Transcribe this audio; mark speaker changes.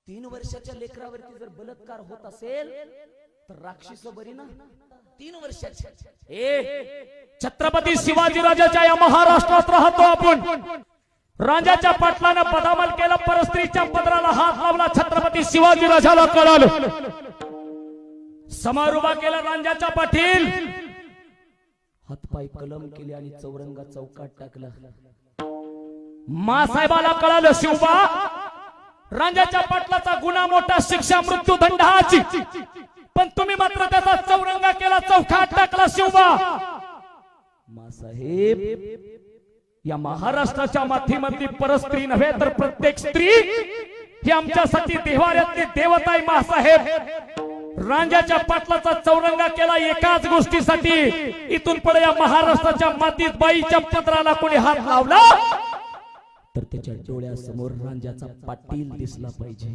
Speaker 1: 3 वर्षाच्या लेकरावरती जर बलात्कार होत असेल तर राक्षस बरी ना 3 वर्षाची।
Speaker 2: छत्रपती शिवाजीराजाच्या या महाराष्ट्रात राहतो आपण। राजाच्या पाटलाने बदामल केला, परस्त्रीच्या पदराला हात लावला, छत्रपती शिवाजीराजाला कळालं। समारोह केला राजाच्या पाठील,
Speaker 1: हातपाय कलम केले आणि चौरंगा चौकात टाकला।
Speaker 2: मासाहेबाला कळालं शिवबा राजाच्या पाटलाचा गुन्हा मोठा, शिक्षा मृत्यूदंड हाची, पण तुम्ही मात्र त्याचा चौरंगा केला, चौकात टाकला शिवबा।
Speaker 1: मासाहेब
Speaker 2: या महाराष्ट्राच्या माथीमधली परस्त्री नव्हे तर प्रत्येक स्त्री ही आमच्यासाठी देवाऱ्यातली देवता आहे मासाहेब। राजाच्या पाटलाचा चौरंगा केला एकाच गोष्टीसाठी, इथून पुढे या महाराष्ट्राच्या मातीत बाईच्या पदराला कोणी हात लावला
Speaker 1: तर त्याच्या डोळ्यासमोर राजाचा पाटील दिसला पाहिजे।